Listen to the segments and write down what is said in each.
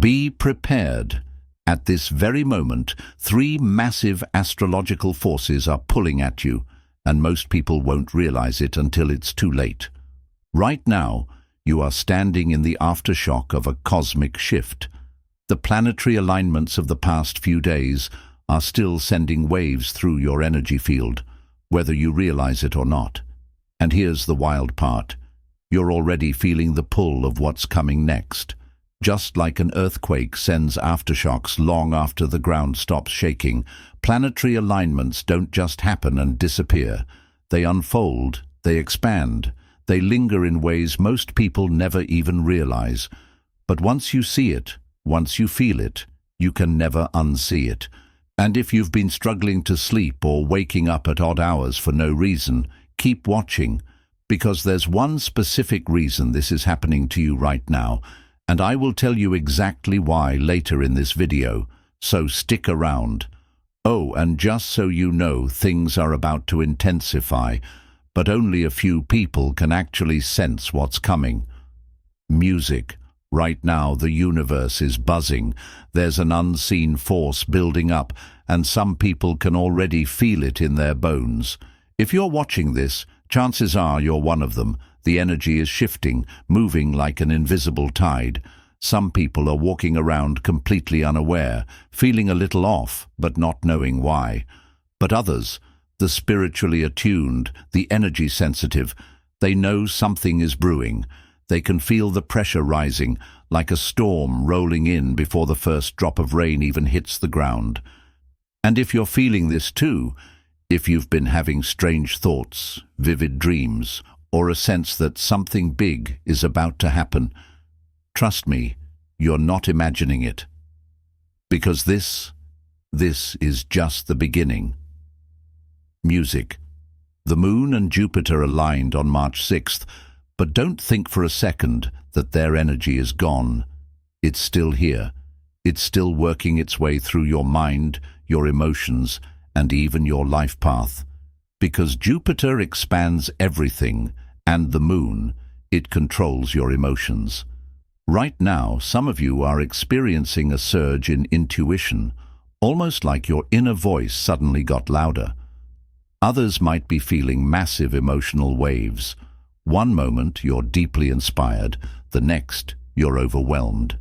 Be prepared. At this very moment, three massive astrological forces are pulling at you, and most people won't realize it until it's too late. Right now, you are standing in the aftershock of a cosmic shift. The planetary alignments of the past few days are still sending waves through your energy field, whether you realize it or not. And here's the wild part. You're already feeling the pull of what's coming next. Just like an earthquake sends aftershocks long after the ground stops shaking, planetary alignments don't just happen and disappear. They unfold, they expand, they linger in ways most people never even realize. But once you see it, once you feel it, you can never unsee it. And if you've been struggling to sleep or waking up at odd hours for no reason, keep watching, because there's one specific reason this is happening to you right now, and I will tell you exactly why later in this video, so stick around. Oh, and just so you know, things are about to intensify, but only a few people can actually sense what's coming. Music. Right now, the universe is buzzing. There's an unseen force building up, and some people can already feel it in their bones. If you're watching this, chances are you're one of them. The energy is shifting, moving like an invisible tide. Some people are walking around completely unaware, feeling a little off, but not knowing why. But others, the spiritually attuned, the energy sensitive, they know something is brewing. They can feel the pressure rising, like a storm rolling in before the first drop of rain even hits the ground. And if you're feeling this too, if you've been having strange thoughts, vivid dreams, or a sense that something big is about to happen, trust me, you're not imagining it. Because this is just the beginning. Music. The Moon and Jupiter aligned on March 6th, but don't think for a second that their energy is gone. It's still here. It's still working its way through your mind, your emotions, and even your life path. Because Jupiter expands everything, and the Moon, it controls your emotions. Right now, some of you are experiencing a surge in intuition, almost like your inner voice suddenly got louder. Others might be feeling massive emotional waves. One moment you're deeply inspired, the next you're overwhelmed.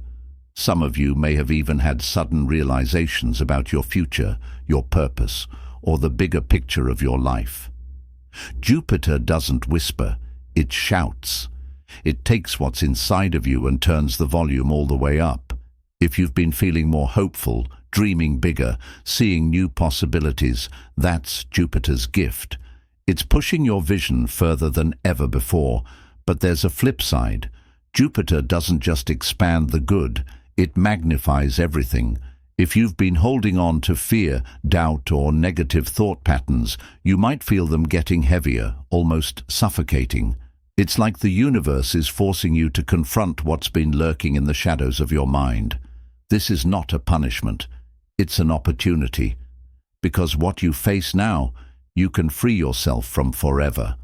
Some of you may have even had sudden realizations about your future, your purpose, or the bigger picture of your life. Jupiter doesn't whisper, it shouts. It takes what's inside of you and turns the volume all the way up. If you've been feeling more hopeful, dreaming bigger, seeing new possibilities, that's Jupiter's gift. It's pushing your vision further than ever before. But there's a flip side. Jupiter doesn't just expand the good, it magnifies everything. If you've been holding on to fear, doubt, or negative thought patterns, you might feel them getting heavier, almost suffocating. It's like the universe is forcing you to confront what's been lurking in the shadows of your mind. This is not a punishment. It's an opportunity. Because what you face now, you can free yourself from forever.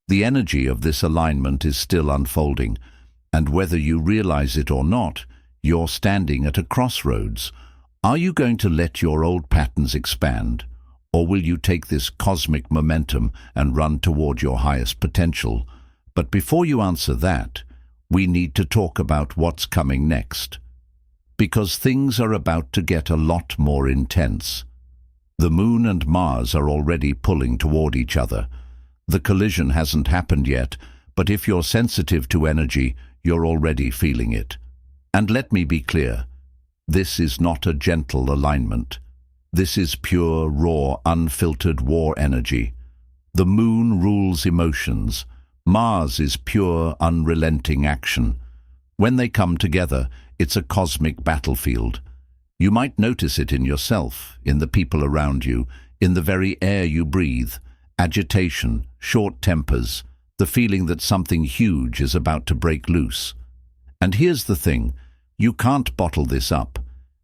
The energy of this alignment is still unfolding, and whether you realize it or not, you're standing at a crossroads. Are you going to let your old patterns expand, or will you take this cosmic momentum and run toward your highest potential? But before you answer that, we need to talk about what's coming next. Because things are about to get a lot more intense. The Moon and Mars are already pulling toward each other. The collision hasn't happened yet, but if you're sensitive to energy, you're already feeling it. And let me be clear, this is not a gentle alignment. This is pure, raw, unfiltered war energy. The Moon rules emotions. Mars is pure, unrelenting action. When they come together, it's a cosmic battlefield. You might notice it in yourself, in the people around you, in the very air you breathe. Agitation, short tempers, the feeling that something huge is about to break loose. And here's the thing, you can't bottle this up.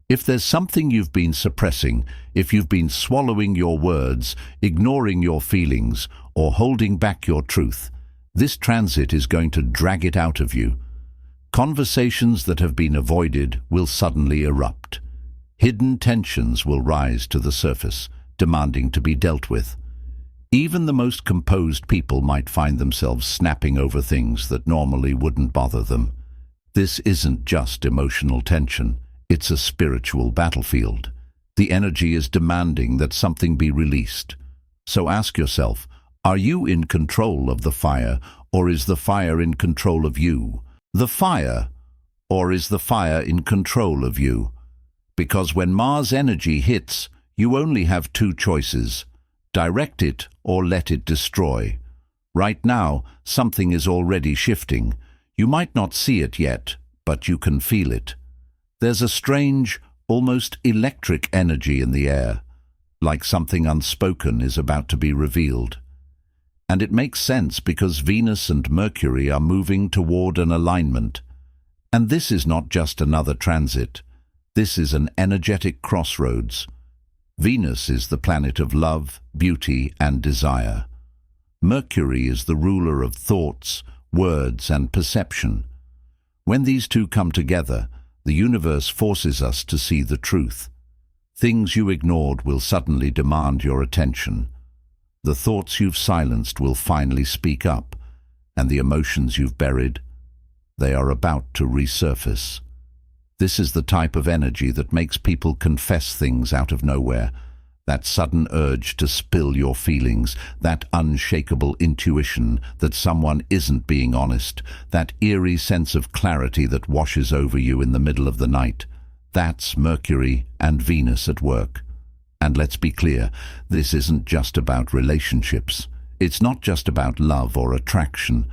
If there's something you've been suppressing, if you've been swallowing your words, ignoring your feelings, or holding back your truth, this transit is going to drag it out of you. Conversations that have been avoided will suddenly erupt. Hidden tensions will rise to the surface, demanding to be dealt with. Even the most composed people might find themselves snapping over things that normally wouldn't bother them. This isn't just emotional tension, it's a spiritual battlefield. The energy is demanding that something be released. So ask yourself, are you in control of the fire, or is the fire in control of you? The fire, or is the fire in control of you? Because when Mars energy hits, you only have two choices: direct it or let it destroy. Right now, something is already shifting. You might not see it yet, but you can feel it. There's a strange, almost electric energy in the air, like something unspoken is about to be revealed. And it makes sense because Venus and Mercury are moving toward an alignment. And this is not just another transit. This is an energetic crossroads. Venus is the planet of love, beauty, and desire. Mercury is the ruler of thoughts, words, and perception. When these two come together, the universe forces us to see the truth. Things you ignored will suddenly demand your attention. The thoughts you've silenced will finally speak up, and the emotions you've buried, they are about to resurface. This is the type of energy that makes people confess things out of nowhere. That sudden urge to spill your feelings, that unshakable intuition that someone isn't being honest, that eerie sense of clarity that washes over you in the middle of the night. That's Mercury and Venus at work. And let's be clear, this isn't just about relationships. It's not just about love or attraction.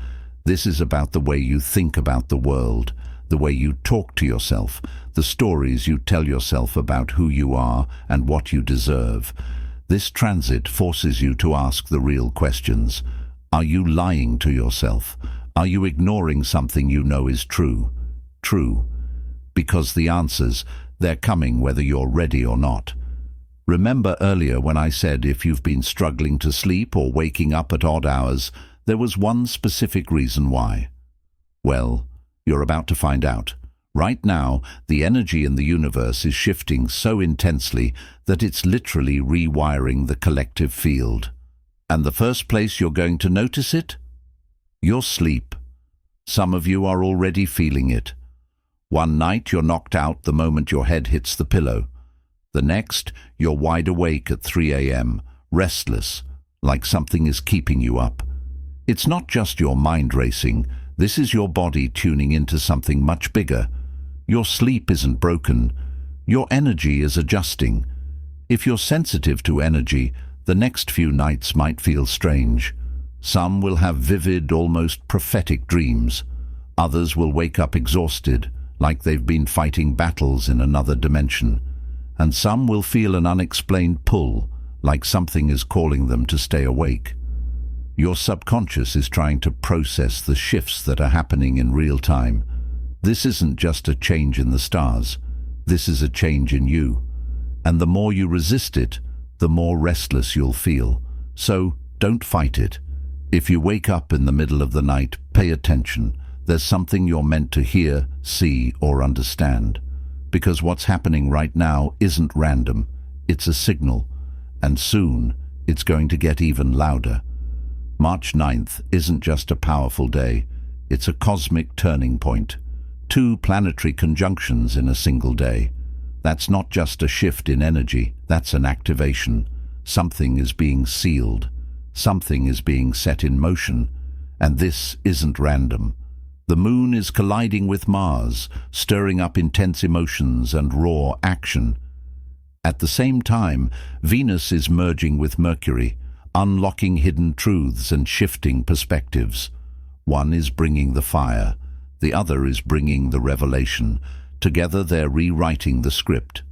This is about the way you think about the world, the way you talk to yourself, the stories you tell yourself about who you are and what you deserve. This transit forces you to ask the real questions. Are you lying to yourself? Are you ignoring something you know is true? True. Because the answers, they're coming whether you're ready or not. Remember earlier when I said if you've been struggling to sleep or waking up at odd hours, there was one specific reason why. Well, you're about to find out. Right now, the energy in the universe is shifting so intensely that it's literally rewiring the collective field. And the first place you're going to notice it? Your sleep. Some of you are already feeling it. One night you're knocked out the moment your head hits the pillow. The next, you're wide awake at 3 a.m., restless, like something is keeping you up. It's not just your mind racing. This is your body tuning into something much bigger. Your sleep isn't broken. Your energy is adjusting. If you're sensitive to energy, the next few nights might feel strange. Some will have vivid, almost prophetic dreams. Others will wake up exhausted, like they've been fighting battles in another dimension. And some will feel an unexplained pull, like something is calling them to stay awake. Your subconscious is trying to process the shifts that are happening in real time. This isn't just a change in the stars. This is a change in you. And the more you resist it, the more restless you'll feel. So don't fight it. If you wake up in the middle of the night, pay attention. There's something you're meant to hear, see, or understand. Because what's happening right now isn't random. It's a signal. And soon, it's going to get even louder. March 9th isn't just a powerful day, it's a cosmic turning point. 2 planetary conjunctions in a single day. That's not just a shift in energy, that's an activation. Something is being sealed. Something is being set in motion. And this isn't random. The moon is colliding with Mars, stirring up intense emotions and raw action. At the same time, Venus is merging with Mercury, unlocking hidden truths and shifting perspectives. One is bringing the fire, the other is bringing the revelation. Together they're rewriting the script.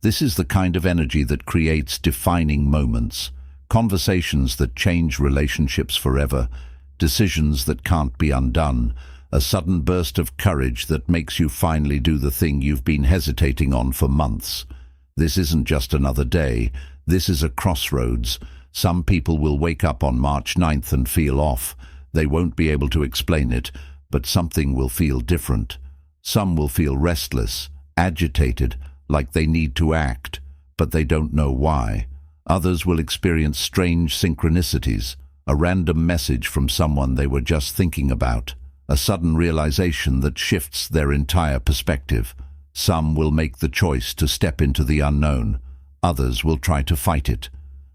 This is the kind of energy that creates defining moments, conversations that change relationships forever, decisions that can't be undone, a sudden burst of courage that makes you finally do the thing you've been hesitating on for months. This isn't just another day, this is a crossroads. Some people will wake up on March 9th and feel off. They won't be able to explain it, but something will feel different. Some will feel restless, agitated, like they need to act, but they don't know why. Others will experience strange synchronicities, a random message from someone they were just thinking about, a sudden realization that shifts their entire perspective. Some will make the choice to step into the unknown. Others will try to fight it.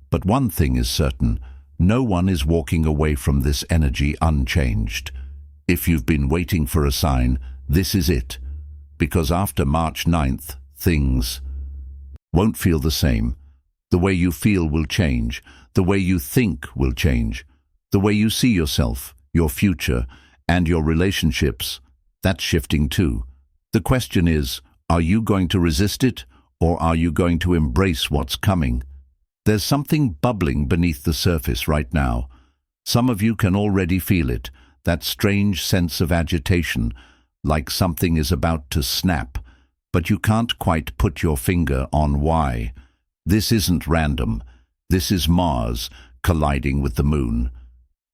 But one thing is certain, no one is walking away from this energy unchanged. If you've been waiting for a sign, this is it. Because after March 9th, things won't feel the same. The way you feel will change. The way you think will change. The way you see yourself, your future, and your relationships, that's shifting too. The question is, are you going to resist it, or are you going to embrace what's coming? There's something bubbling beneath the surface right now. Some of you can already feel it, that strange sense of agitation, like something is about to snap, but you can't quite put your finger on why. This isn't random. This is Mars colliding with the Moon.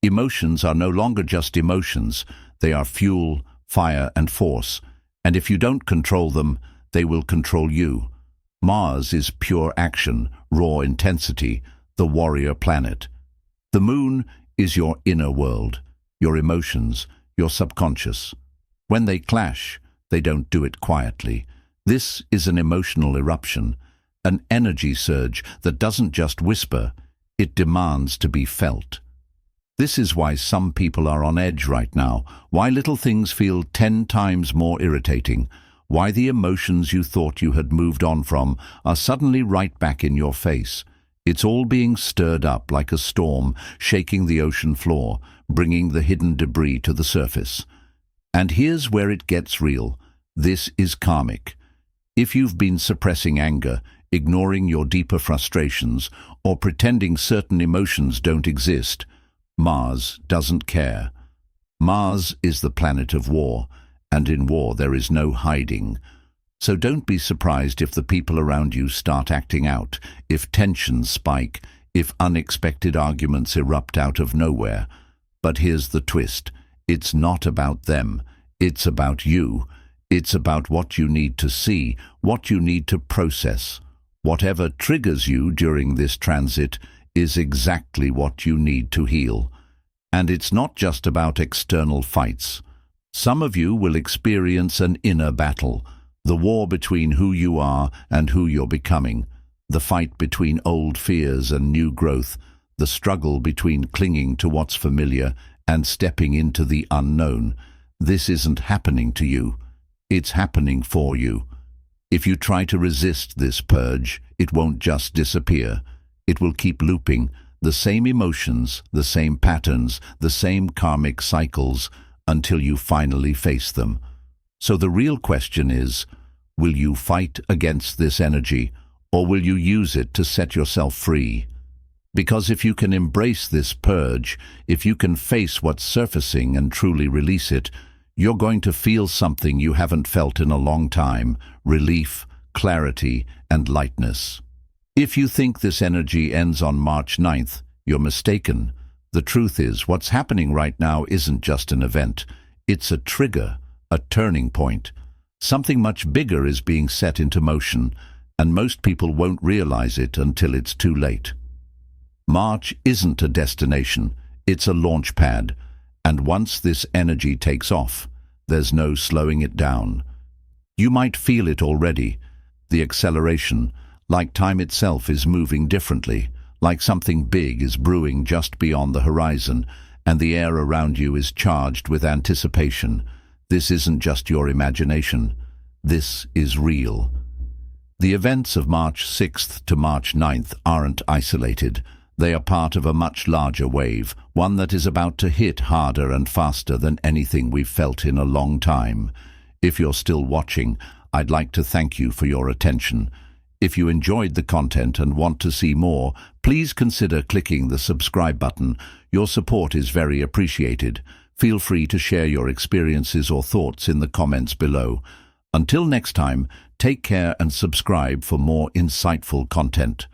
Emotions are no longer just emotions. They are fuel, fire, and force. And if you don't control them, they will control you. Mars is pure action, raw intensity, the warrior planet. The Moon is your inner world, your emotions, your subconscious. When they clash, they don't do it quietly. This is an emotional eruption, an energy surge that doesn't just whisper, it demands to be felt. This is why some people are on edge right now, why little things feel 10 times more irritating, why the emotions you thought you had moved on from are suddenly right back in your face. It's all being stirred up like a storm, shaking the ocean floor, bringing the hidden debris to the surface. And here's where it gets real. This is karmic. If you've been suppressing anger, ignoring your deeper frustrations, or pretending certain emotions don't exist, Mars doesn't care. Mars is the planet of war, and in war there is no hiding. So don't be surprised if the people around you start acting out, if tensions spike, if unexpected arguments erupt out of nowhere. But here's the twist. It's not about them. It's about you. It's about what you need to see, what you need to process. Whatever triggers you during this transit is exactly what you need to heal. And it's not just about external fights. Some of you will experience an inner battle, the war between who you are and who you're becoming, the fight between old fears and new growth, the struggle between clinging to what's familiar and stepping into the unknown. This isn't happening to you. It's happening for you. If you try to resist this purge, it won't just disappear. It will keep looping, the same emotions, the same patterns, the same karmic cycles, until you finally face them. So the real question is, will you fight against this energy, or will you use it to set yourself free? Because if you can embrace this purge, if you can face what's surfacing and truly release it, you're going to feel something you haven't felt in a long time: relief, clarity, and lightness. If you think this energy ends on March 9th, you're mistaken. The truth is, what's happening right now isn't just an event. It's a trigger, a turning point. Something much bigger is being set into motion, and most people won't realize it until it's too late. March isn't a destination, it's a launch pad. And once this energy takes off, there's no slowing it down. You might feel it already, the acceleration, like time itself is moving differently, like something big is brewing just beyond the horizon, and the air around you is charged with anticipation. This isn't just your imagination. This is real. The events of March 6th to March 9th aren't isolated. They are part of a much larger wave, one that is about to hit harder and faster than anything we've felt in a long time. If you're still watching, I'd like to thank you for your attention. If you enjoyed the content and want to see more, please consider clicking the subscribe button. Your support is very appreciated. Feel free to share your experiences or thoughts in the comments below. Until next time, take care and subscribe for more insightful content.